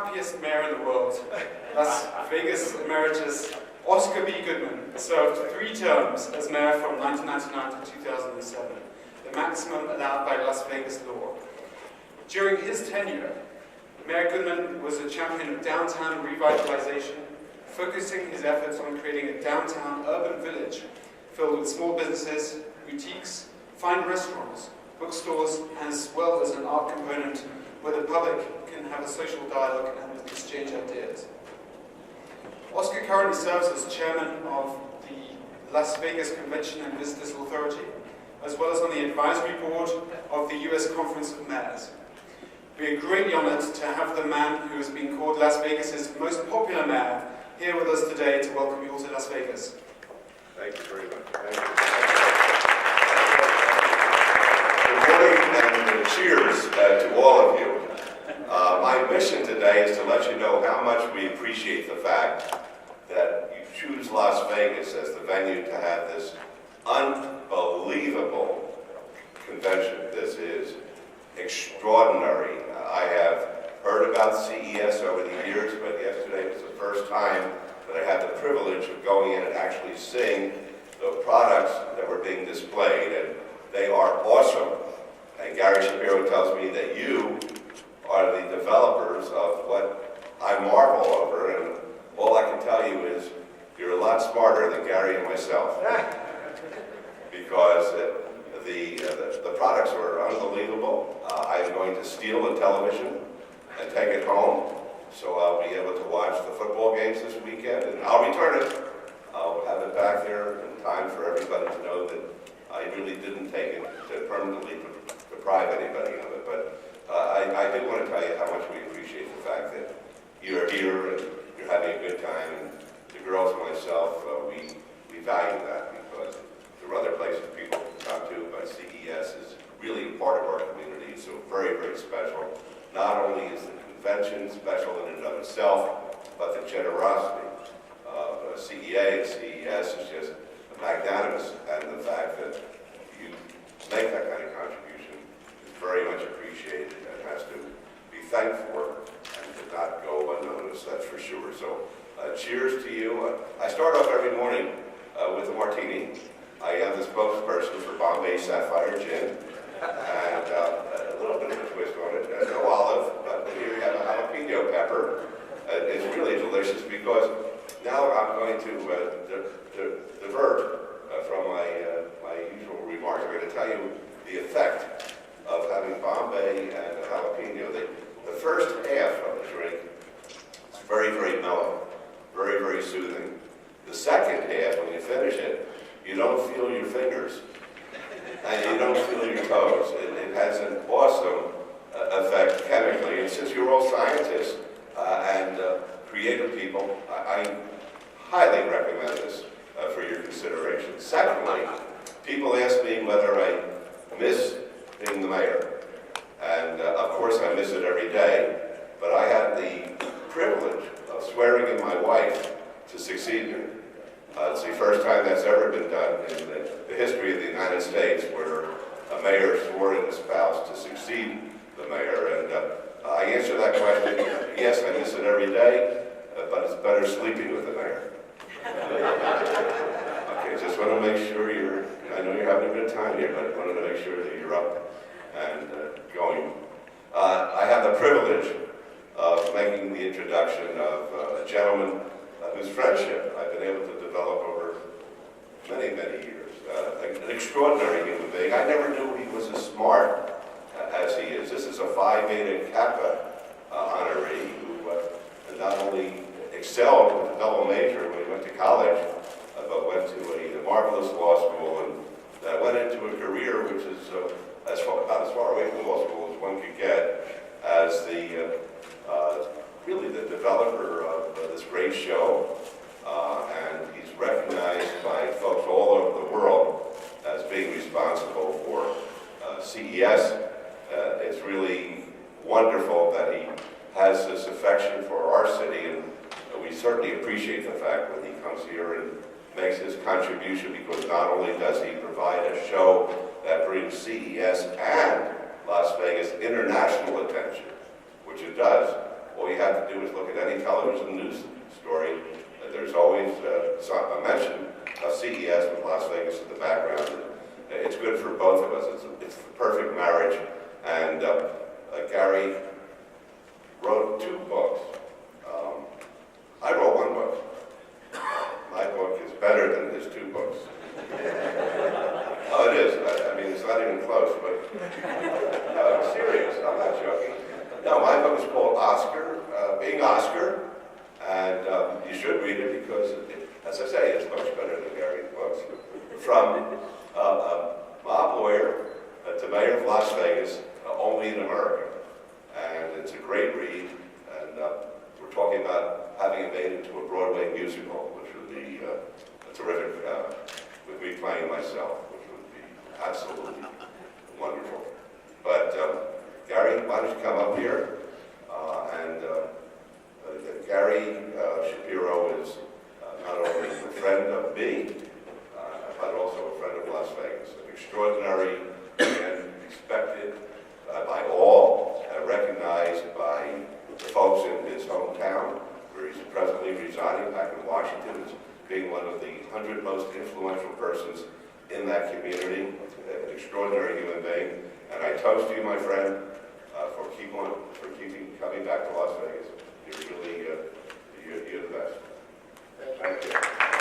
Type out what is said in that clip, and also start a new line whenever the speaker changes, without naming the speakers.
happiest mayor in the world, Las Vegas Emeritus Oscar B. Goodman, served 3 terms as mayor from 1999 to 2007, the maximum allowed by Las Vegas law. During his tenure, Mayor Goodman was a champion of downtown revitalization, focusing his efforts on creating a downtown urban village filled with small businesses, boutiques, fine restaurants, bookstores, as well as an art component where the public can have a social dialogue and exchange ideas. Oscar currently serves as chairman of the Las Vegas Convention and Visitors Authority, as well as on the advisory board of the U.S. Conference of Mayors. We are greatly honored to have the man who has been called Las Vegas's most popular mayor here with us today to welcome you all to Las Vegas.
Thank you very much. Thank you. Good morning and cheers to all of you. My mission today is to let you know how much we appreciate the fact that you choose Las Vegas as the venue to have this unbelievable convention. This is extraordinary. I have heard about CES over the years, but yesterday was the first time that I had the privilege of going in and actually seeing the products that were being displayed, and they are awesome. And Gary Shapiro tells me that you are the developers of what I marvel over, and all I can tell you is you're a lot smarter than Gary and myself. Because the products are unbelievable. I'm going to steal a television and take it home, so I'll be able to watch the football games this weekend, and I'll return it. I'll have it back there in time for everybody to know that I really didn't take it to permanently deprive anybody of it. But I did want to tell you how much we appreciate the fact that you're here and you're having a good time, and the girls and myself, we value that, because there are other places people can come to, but CES is really part of our community, so very, very special. Not only is the convention special in and of itself, but the generosity of CEA and CES is just magnanimous, and the fact that you make that kind of contribution is very much appreciated and has to be thanked for, and did not go unnoticed, that's for sure. So cheers to you. I start off every morning with a martini. I am the spokesperson for Bombay Sapphire Gin, and a little bit of a twist on it. No olive, but here we have a jalapeno pepper. It's really delicious, because now I'm going to divert from my usual remarks. I'm going to tell you the effect of having Bombay and jalapeno. The first half of the drink is very, very mellow, very, very soothing. The second half, when you finish it, you don't feel your fingers, and you don't feel your toes. It has an awesome effect chemically. And since you're all scientists and creative people, I highly recommend this for your consideration. Secondly, people ask me whether I miss being the mayor. And of course I miss it every day, but I had the privilege of swearing in my wife to succeed me. It's the first time that's ever been done in the history of the United States, where a mayor swore in his spouse to succeed the mayor. And I answer that question, yes, I miss it every day, but it's better sleeping with the mayor. Okay, just want to make sure I know you're having a good time here, but I wanted to make sure that you're up and going. I have the privilege of making the introduction of a gentleman whose friendship I've been able to develop over many, many years. An extraordinary human being. I never knew he was as smart as he is. This is a Phi Beta Kappa honoree who not only excelled with a double major when he went to college, but went to a marvelous law school, and went into a career which is about as far away from law school as one could get, as really the developer of this great show, and he's recognized by folks all over the world as being responsible for CES. It's really wonderful that he has this affection for our city, and we certainly appreciate the fact when he comes here and makes his contribution, because not only does he provide a show that brings CES and Las Vegas international attention, which it does, all you have to do is look at any television news story. There's always a mention of CES with Las Vegas in the background. It's good for both of us. It's the perfect marriage. And Gary wrote 2 books. I wrote 1 book. My book is better than his 2 books. Oh, it is. I mean, it's not even close, but no, I'm serious. I'm not joking. No, my book is called Oscar, Being Oscar, and you should read it because, as I say, it's much better than Gary's books. From mob lawyer to mayor of Las Vegas, only in America. And it's a great read, and we're talking about having it made into a Broadway musical, which would be terrific, with me playing myself, which would be absolutely wonderful. But Gary, why don't you come up here? Gary Shapiro is not only a friend of me, but also a friend of Las Vegas. An extraordinary and respected by all, recognized by the folks in his hometown, where he's presently residing back in Washington, as being one of the 100 most influential persons in that community, an extraordinary human being. And I toast you, my friend, for keeping coming back to Las Vegas. You're really, you're the best. Thank you.